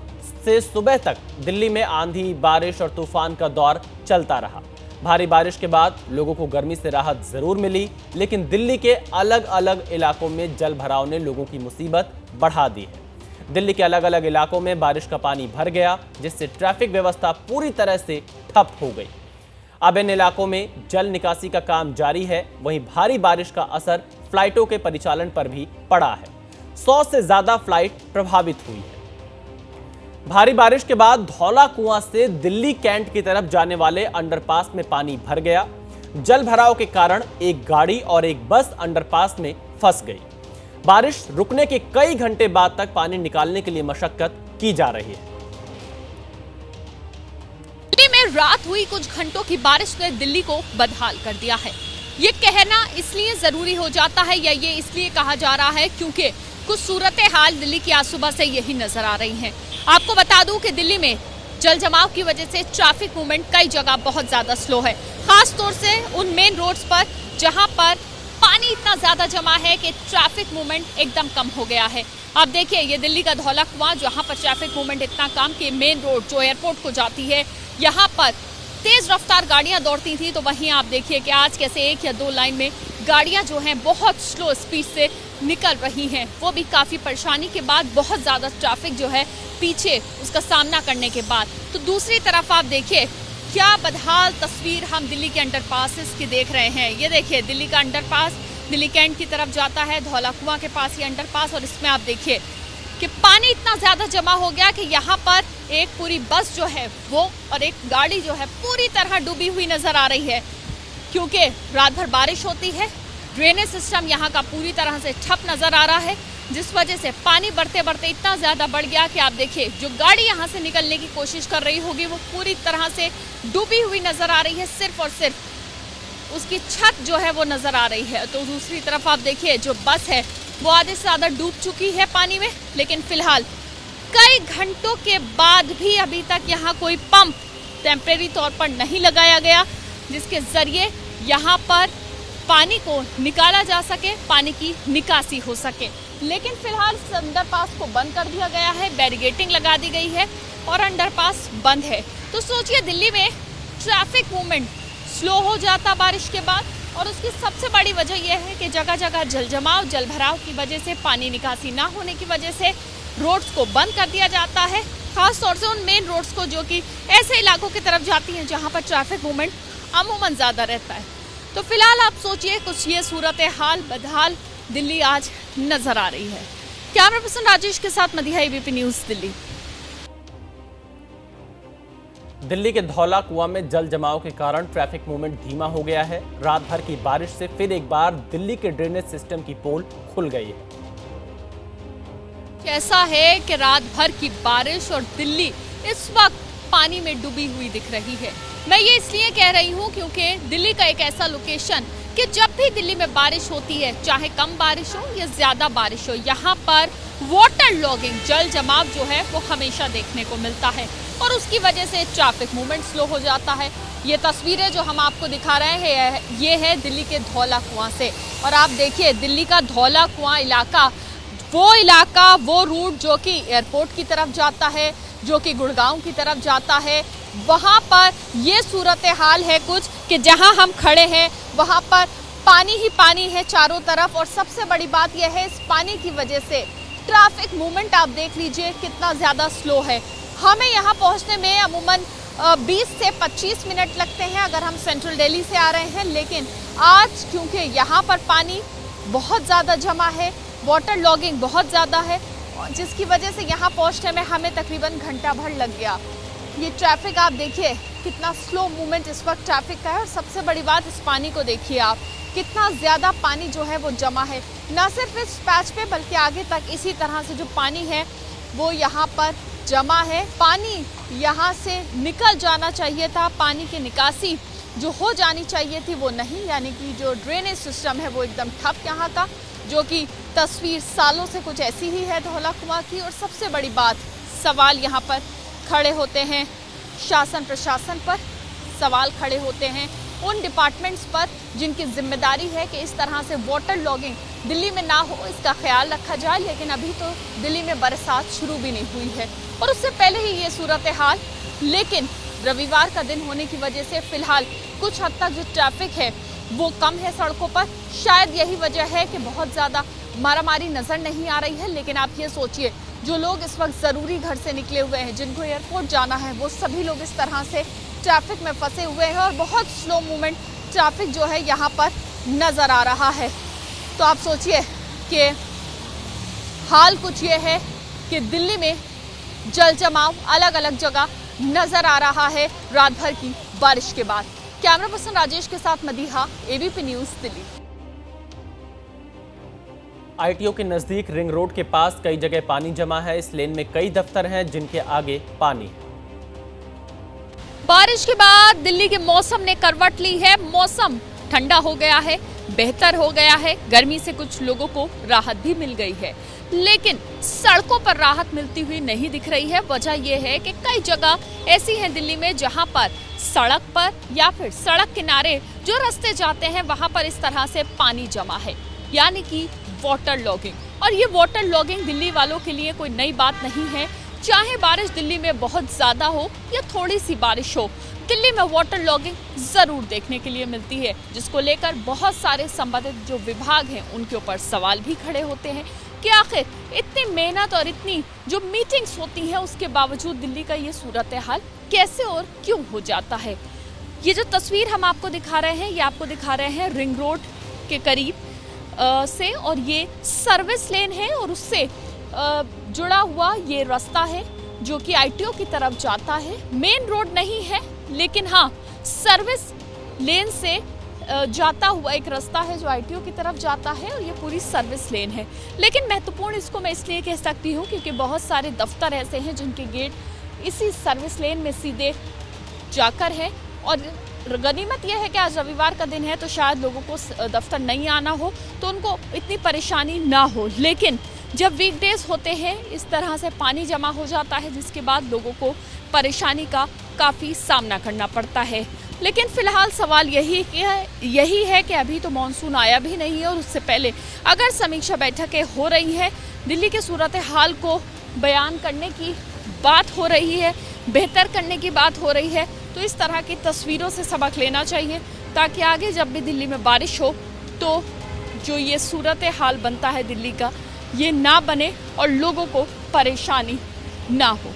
से सुबह तक दिल्ली में आंधी, बारिश और तूफान का दौर चलता रहा। भारी बारिश के बाद लोगों को गर्मी से राहत जरूर मिली, लेकिन दिल्ली के अलग अलग इलाकों में जल भराव ने लोगों की मुसीबत बढ़ा दी है। दिल्ली के अलग अलग इलाकों में बारिश का पानी भर गया, जिससे ट्रैफिक व्यवस्था पूरी तरह से ठप हो गई। अब इन इलाकों में जल निकासी का काम जारी है। वहीं भारी बारिश का असर फ्लाइटों के परिचालन पर भी पड़ा है। 100 से ज्यादा फ्लाइट प्रभावित हुई है। भारी बारिश के बाद धौला कुआं से दिल्ली कैंट की तरफ जाने वाले अंडरपास में पानी भर गया। जल भराव के कारण एक गाड़ी और एक बस अंडरपास में फंस गई। बारिश रुकने के कई घंटे बाद तक पानी निकालने के लिए मशक्कत की जा रही है। दिल्ली में रात हुई कुछ घंटों की बारिश ने दिल्ली को बदहाल कर दिया है। ये कहना इसलिए जरूरी हो जाता है या ये इसलिए कहा जा रहा है क्योंकि कुछ सूरत हाल दिल्ली की आज सुबह से यही नजर आ रही हैं। आपको बता दूं कि दिल्ली में जल जमाव की वजह से ट्रैफिक मूवमेंट कई जगह बहुत ज्यादा स्लो है, खास तौर से उन मेन रोड्स पर जहां पर पानी इतना ज्यादा जमा है कि ट्रैफिक मूवमेंट एकदम कम हो गया है। आप देखिए, ये दिल्ली का धौला कुआं, जहां पर ट्रैफिक मूवमेंट इतना कम कि मेन रोड जो एयरपोर्ट को जाती है, यहाँ पर तेज रफ्तार गाड़ियां दौड़ती थी, तो वहीं आप देखिए कि आज कैसे 1 या 2 लाइन में गाड़ियां जो हैं बहुत स्लो स्पीड से निकल रही हैं, वो भी काफ़ी परेशानी के बाद, बहुत ज़्यादा ट्रैफिक जो है पीछे उसका सामना करने के बाद। तो दूसरी तरफ आप देखिए क्या बदहाल तस्वीर हम दिल्ली के अंडरपासेस की देख रहे हैं। ये देखिए दिल्ली का अंडरपास दिल्ली कैंट की तरफ जाता है, धौला कुआं के पास ये अंडरपास, और इसमें आप देखिए कि पानी इतना ज़्यादा जमा हो गया कि यहाँ पर एक पूरी बस जो है वो और एक गाड़ी जो है पूरी तरह डूबी हुई नज़र आ रही है, क्योंकि रात भर बारिश होती है। ड्रेनेज सिस्टम यहाँ का पूरी तरह से ठप नज़र आ रहा है, जिस वजह से पानी बढ़ते बढ़ते इतना ज़्यादा बढ़ गया कि आप देखिए जो गाड़ी यहाँ से निकलने की कोशिश कर रही होगी वो पूरी तरह से डूबी हुई नज़र आ रही है। सिर्फ और सिर्फ उसकी छत जो है वो नज़र आ रही है। तो दूसरी तरफ आप देखिए जो बस है वो आधे से ज़्यादा डूब चुकी है पानी में, लेकिन फिलहाल कई घंटों के बाद भी अभी तक यहाँ कोई पंप टेम्परेरी तौर पर नहीं लगाया गया, जिसके ज़रिए यहाँ पर पानी को निकाला जा सके, पानी की निकासी हो सके। लेकिन फिलहाल इस अंडरपास को बंद कर दिया गया है, बैरिगेटिंग लगा दी गई है और अंडरपास बंद है। तो सोचिए दिल्ली में ट्रैफिक मूवमेंट स्लो हो जाता बारिश के बाद, और उसकी सबसे बड़ी वजह यह है कि जगह जगह जल जमाव, जल भराव की वजह से, पानी निकासी ना होने की वजह से रोड्स को बंद कर दिया जाता है, खास तौर से उन मेन रोड्स को जो कि ऐसे इलाकों की तरफ जाती हैं जहां पर ट्रैफिक मूवमेंट अमूमन ज़्यादा रहता है। तो फिलहाल आप सोचिए कुछ ये सूरत हाल बदहाल दिल्ली आज नजर आ रही है। कैमरा पर्सन राजेश के साथ मदिहा, एबीपी न्यूज़ दिल्ली। दिल्ली के धौला कुआं में जल जमाव के कारण ट्रैफिक मूवमेंट धीमा हो गया है। रात भर की बारिश से फिर एक बार दिल्ली के ड्रेनेज सिस्टम की पोल खुल गई है। कैसा है कि रात भर की बारिश और दिल्ली इस वक्त पानी में डूबी हुई दिख रही है। मैं ये इसलिए कह रही हूँ क्योंकि दिल्ली का एक ऐसा लोकेशन कि जब भी दिल्ली में बारिश होती है, चाहे कम बारिश हो या ज्यादा बारिश हो, यहाँ पर वाटर लॉगिंग, जल जमाव जो है वो हमेशा देखने को मिलता है, और उसकी वजह से ट्रैफिक मूवमेंट स्लो हो जाता है। ये तस्वीरें जो हम आपको दिखा रहे हैं ये है दिल्ली के धौला कुआं से, और आप देखिए दिल्ली का धौला कुआं इलाका, वो रूट जो कि एयरपोर्ट की तरफ जाता है, जो कि गुड़गांव की तरफ जाता है, वहां पर ये सूरत हाल है कुछ कि जहां हम खड़े हैं वहां पर पानी ही पानी है चारों तरफ। और सबसे बड़ी बात यह है, इस पानी की वजह से ट्रैफिक मूवमेंट आप देख लीजिए कितना ज़्यादा स्लो है। हमें यहाँ पहुँचने में अमूमन 20 से 25 मिनट लगते हैं अगर हम सेंट्रल दिल्ली से आ रहे हैं, लेकिन आज क्योंकि यहाँ पर पानी बहुत ज़्यादा जमा है, वाटर लॉगिंग बहुत ज़्यादा है, जिसकी वजह से यहाँ पहुँचने में हमें तकरीबन घंटा भर लग गया। ये ट्रैफिक आप देखिए कितना स्लो मूवमेंट इस वक्त ट्रैफिक का है। और सबसे बड़ी बात, इस पानी को देखिए आप, कितना ज़्यादा पानी जो है वो जमा है, ना सिर्फ इस पैच पे बल्कि आगे तक इसी तरह से जो पानी है वो यहाँ पर जमा है। पानी यहाँ से निकल जाना चाहिए था, पानी की निकासी जो हो जानी चाहिए थी वो नहीं, यानी कि जो ड्रेनेज सिस्टम है वो एकदम ठप यहाँ का, जो कि तस्वीर सालों से कुछ ऐसी ही है धौला कुआं की। और सबसे बड़ी बात, सवाल यहाँ पर खड़े होते हैं शासन प्रशासन पर, सवाल खड़े होते हैं उन डिपार्टमेंट्स पर जिनकी जिम्मेदारी है कि इस तरह से वाटर लॉगिंग दिल्ली में ना हो, इसका ख्याल रखा जाए। लेकिन अभी तो दिल्ली में बरसात शुरू भी नहीं हुई है और उससे पहले ही ये सूरत हाल। लेकिन रविवार का दिन होने की वजह से फिलहाल कुछ हद तक जो ट्रैफिक है वो कम है सड़कों पर। शायद यही वजह है कि बहुत ज़्यादा मारामारी नज़र नहीं आ रही है। लेकिन आप ये सोचिए, जो लोग इस वक्त ज़रूरी घर से निकले हुए हैं, जिनको एयरपोर्ट जाना है, वो सभी लोग इस तरह से ट्रैफिक में फंसे हुए हैं और बहुत स्लो मूवमेंट ट्रैफिक जो है यहाँ पर नज़र आ रहा है। तो आप सोचिए कि हाल कुछ ये है कि दिल्ली में जल जमाव अलग अलग जगह नज़र आ रहा है रात भर की बारिश के बाद। कैमरा पर्सन राजेश के साथ Madiha, ABP news Delhi. ITO के नजदीक रिंग रोड के पास कई जगह पानी जमा है। इस लेन में कई दफ्तर हैं जिनके आगे पानी है। बारिश के बाद दिल्ली के मौसम ने करवट ली है। मौसम ठंडा हो गया है, बेहतर हो गया है। गर्मी से कुछ लोगों को राहत भी मिल गई है, लेकिन सड़कों पर राहत मिलती हुई नहीं दिख रही है। वजह यह है कि कई जगह ऐसी हैं दिल्ली में जहां पर सड़क पर या फिर सड़क किनारे जो रास्ते जाते हैं वहां पर इस तरह से पानी जमा है, यानी कि वाटर लॉगिंग। और ये वाटर लॉगिंग दिल्ली वालों के लिए कोई नई बात नहीं है। चाहे बारिश दिल्ली में बहुत ज़्यादा हो या थोड़ी सी बारिश हो, दिल्ली में वाटर लॉगिंग ज़रूर देखने के लिए मिलती है, जिसको लेकर बहुत सारे संबंधित जो विभाग हैं उनके ऊपर सवाल भी खड़े होते हैं कि आखिर इतनी मेहनत और इतनी जो मीटिंग्स होती हैं उसके बावजूद दिल्ली का ये सूरत हाल कैसे और क्यों हो जाता है। ये जो तस्वीर हम आपको दिखा रहे हैं, ये आपको दिखा रहे हैं रिंग रोड के करीब से, और ये सर्विस लेन है और उससे जुड़ा हुआ ये रास्ता है जो कि आईटीओ की तरफ जाता है। मेन रोड नहीं है, लेकिन हाँ सर्विस लेन से जाता हुआ एक रास्ता है जो आईटीओ की तरफ जाता है और ये पूरी सर्विस लेन है। लेकिन महत्वपूर्ण इसको मैं इसलिए कह सकती हूँ क्योंकि बहुत सारे दफ्तर ऐसे हैं जिनके गेट इसी सर्विस लेन में सीधे जाकर है। और गनीमत यह है कि आज रविवार का दिन है तो शायद लोगों को दफ्तर नहीं आना हो तो उनको इतनी परेशानी ना हो, लेकिन जब वीकडेज होते हैं इस तरह से पानी जमा हो जाता है जिसके बाद लोगों को परेशानी का काफ़ी सामना करना पड़ता है। लेकिन फिलहाल सवाल यही है कि अभी तो मॉनसून आया भी नहीं है और उससे पहले अगर समीक्षा बैठकें हो रही है, दिल्ली के सूरत हाल को बयान करने की बात हो रही है, बेहतर करने की बात हो रही है, तो इस तरह की तस्वीरों से सबक लेना चाहिए ताकि आगे जब भी दिल्ली में बारिश हो तो जो ये सूरत हाल बनता है दिल्ली का ये ना बने और लोगों को परेशानी ना हो।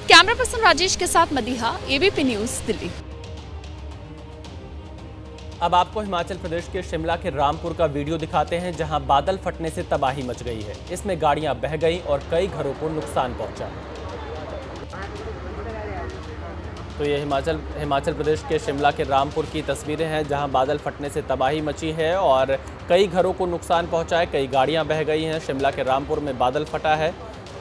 कैमरा पर्सन राजेश के साथ मदीहा, एबीपी न्यूज़ दिल्ली। अब आपको हिमाचल प्रदेश के शिमला के रामपुर का वीडियो दिखाते हैं जहां बादल फटने से तबाही मच गई है। इसमें गाड़ियां बह गईं और कई घरों को नुकसान पहुंचा। तो ये हिमाचल प्रदेश के शिमला के रामपुर की तस्वीरें हैं जहां बादल फटने से तबाही मची है और कई घरों को नुकसान पहुंचा है, कई गाड़ियां बह गई हैं। शिमला के रामपुर में बादल फटा है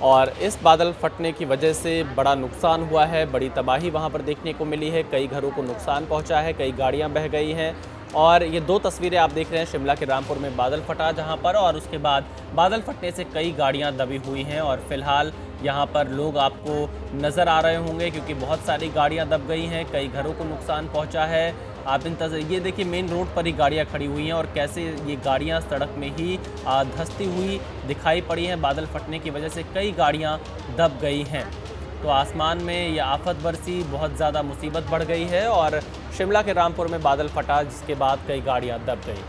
और इस बादल फटने की वजह से बड़ा नुकसान हुआ है, बड़ी तबाही वहां पर देखने को मिली है। कई घरों को नुकसान पहुंचा है, कई गाड़ियां बह गई हैं। और ये दो तस्वीरें आप देख रहे हैं शिमला के रामपुर में बादल फटा जहां पर, और उसके बाद बादल फटने से कई गाड़ियां दबी हुई हैं और फिलहाल यहां पर लोग आपको नज़र आ रहे होंगे क्योंकि बहुत सारी गाड़ियां दब गई हैं, कई घरों को नुकसान पहुंचा है। आप ये देखिए मेन रोड पर ही गाड़ियां खड़ी हुई हैं और कैसे ये गाड़ियां सड़क में ही धंसती हुई दिखाई पड़ी हैं। बादल फटने की वजह से कई गाड़ियां दब गई हैं। तो आसमान में ये आफत बरसी, बहुत ज़्यादा मुसीबत बढ़ गई है और शिमला के रामपुर में बादल फटा, जिसके बाद कई गाड़ियां दब गई।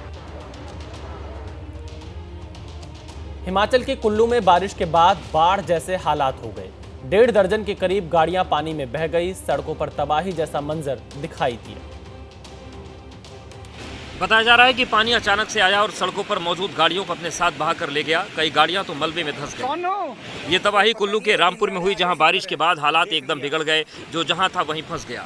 हिमाचल के कुल्लू में बारिश के बाद बाढ़ जैसे हालात हो गए। 1.5 दर्जन के करीब गाड़ियां पानी में बह गई, सड़कों पर तबाही जैसा मंजर दिखाई दिया। बताया जा रहा है कि पानी अचानक से आया और सड़कों पर मौजूद गाड़ियों को अपने साथ बहा कर ले गया। कई गाड़ियां तो मलबे में धंस गई। ये तबाही कुल्लू के रामपुर में हुई, जहां बारिश के बाद हालात एकदम बिगड़ गए। जो जहां था वहीं फंस गया।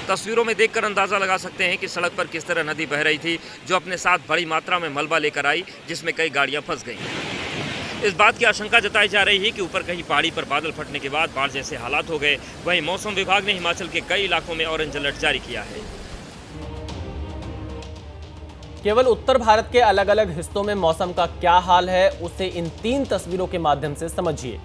तस्वीरों में देखकर अंदाजा लगा सकते हैं कि सड़क पर किस तरह नदी बह रही थी, जो अपने साथ बड़ी मात्रा में मलबा लेकर आई, जिसमें कई गाड़ियां फंस गईं। इस बात की आशंका जताई जा रही है कि ऊपर कहीं पहाड़ी पर बादल फटने के बाद बाढ़ जैसे हालात हो गए। वहीं मौसम विभाग ने हिमाचल के कई इलाकों में ऑरेंज अलर्ट जारी किया है। केवल उत्तर भारत के अलग अलग हिस्सों में मौसम का क्या हाल है, उसे इन 3 तस्वीरों के माध्यम से समझिए।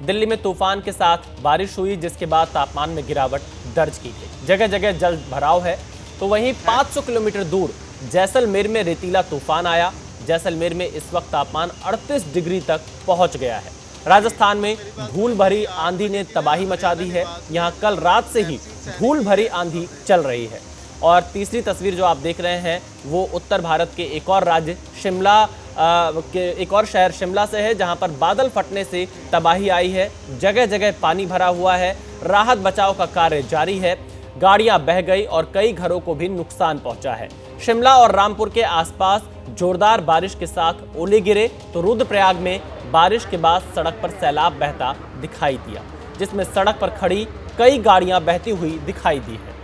दिल्ली में तूफान के साथ बारिश हुई, जिसके बाद तापमान में गिरावट दर्ज की गई। जगह जगह जल भराव है। तो वहीं 500 किलोमीटर दूर जैसलमेर में रेतीला तूफान आया। जैसलमेर में इस वक्त तापमान 38 डिग्री तक पहुंच गया है। राजस्थान में धूल भरी आंधी ने तबाही मचा दी है। यहां कल रात से ही धूल भरी आंधी चल रही है। और तीसरी तस्वीर जो आप देख रहे हैं वो उत्तर भारत के एक और राज्य शिमला के एक और शहर शिमला से है, जहां पर बादल फटने से तबाही आई है। जगह जगह पानी भरा हुआ है। राहत बचाव का कार्य जारी है। गाड़ियां बह गई और कई घरों को भी नुकसान पहुंचा है। शिमला और रामपुर के आसपास जोरदार बारिश के साथ ओले गिरे। तो रुद्रप्रयाग में बारिश के बाद सड़क पर सैलाब बहता दिखाई दिया, जिसमें सड़क पर खड़ी कई गाड़ियां बहती हुई दिखाई दी है।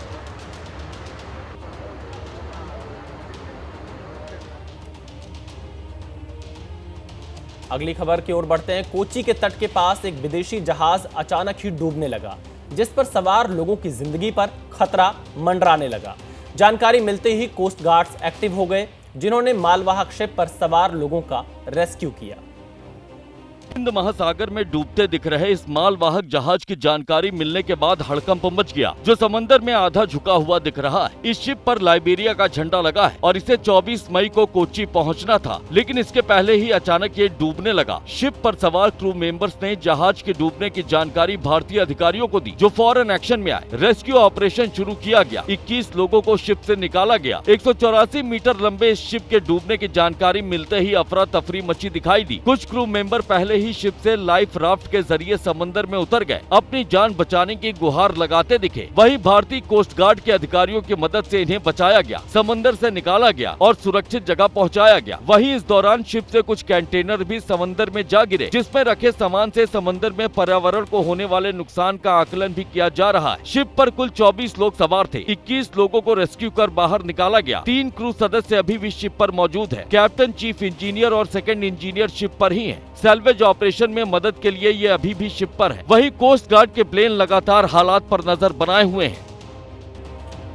अगली खबर की ओर बढ़ते हैं। कोच्चि के तट के पास एक विदेशी जहाज अचानक ही डूबने लगा, जिस पर सवार लोगों की जिंदगी पर खतरा मंडराने लगा। जानकारी मिलते ही कोस्ट गार्ड्स एक्टिव हो गए, जिन्होंने मालवाहक शिप पर सवार लोगों का रेस्क्यू किया। हिंद महासागर में डूबते दिख रहे इस मालवाहक जहाज की जानकारी मिलने के बाद हड़कंप मच गया, जो समंदर में आधा झुका हुआ दिख रहा है। इस शिप पर लाइबेरिया का झंडा लगा है और इसे 24 मई को कोच्चि पहुंचना था, लेकिन इसके पहले ही अचानक ये डूबने लगा। शिप पर सवार क्रू मेंबर्स ने जहाज के डूबने की जानकारी भारतीय अधिकारियों को दी, जो फौरन एक्शन में आए। रेस्क्यू ऑपरेशन शुरू किया गया। 21 लोगों को शिप से निकाला गया। 184 मीटर लंबे इस शिप के डूबने की जानकारी मिलते ही अफरा तफरी मची दिखाई दी। कुछ क्रू मेंबर पहले ही शिप से लाइफ राफ्ट के जरिए समंदर में उतर गए, अपनी जान बचाने की गुहार लगाते दिखे। वहीं भारतीय कोस्ट गार्ड के अधिकारियों की मदद से इन्हें बचाया गया, समंदर से निकाला गया और सुरक्षित जगह पहुंचाया गया। वहीं इस दौरान शिप से कुछ कंटेनर भी समंदर में जा गिरे, जिसमें रखे सामान से समंदर में पर्यावरण को होने वाले नुकसान का आकलन भी किया जा रहा है। शिप पर कुल 24 लोग सवार थे। 21 लोगों को रेस्क्यू कर बाहर निकाला गया। 3 क्रू सदस्य अभी भी शिप पर मौजूद है। कैप्टन, चीफ इंजीनियर और सेकंड इंजीनियर शिप पर ही हैं। सैल्वेज ऑपरेशन में मदद के लिए ये अभी भी शिप पर है। वहीं कोस्ट गार्ड के प्लेन लगातार हालात पर नजर बनाए हुए हैं।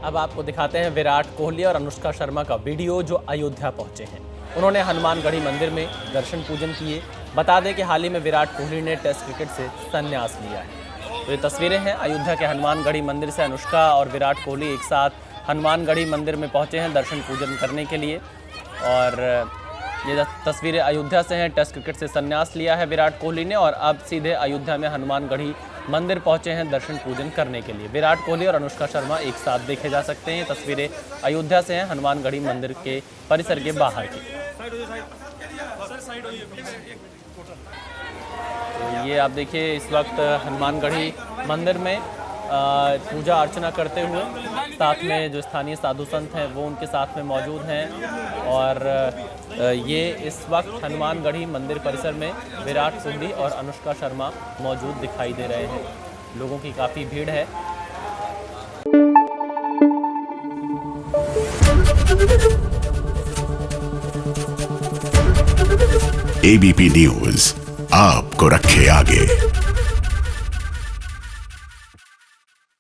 अब आपको दिखाते हैं विराट कोहली और अनुष्का शर्मा का वीडियो, जो अयोध्या पहुंचे हैं। उन्होंने हनुमानगढ़ी मंदिर में दर्शन पूजन किए। बता दें कि हाल ही में विराट कोहली ने टेस्ट क्रिकेट से संन्यास लिया है। तो ये तस्वीरें हैं अयोध्या के हनुमानगढ़ी मंदिर से। अनुष्का और विराट कोहली एक साथ हनुमानगढ़ी मंदिर में पहुंचे हैं दर्शन पूजन करने के लिए। और ये तस्वीरें अयोध्या से हैं। टेस्ट क्रिकेट से संन्यास लिया है विराट कोहली ने और अब सीधे अयोध्या में हनुमानगढ़ी मंदिर पहुंचे हैं दर्शन पूजन करने के लिए। विराट कोहली और अनुष्का शर्मा एक साथ देखे जा सकते हैं। तस्वीरें अयोध्या से हैं, हनुमानगढ़ी मंदिर के परिसर के बाहर की। तो ये आप देखिए, इस वक्त हनुमानगढ़ी मंदिर में पूजा अर्चना करते हुए साथ में जो स्थानीय साधु संत हैं वो उनके साथ में मौजूद हैं। और ये इस वक्त हनुमानगढ़ी मंदिर परिसर में विराट कोहली और अनुष्का शर्मा मौजूद दिखाई दे रहे हैं। लोगों की काफ़ी भीड़ है। एबीपी न्यूज़ आपको रखे आगे।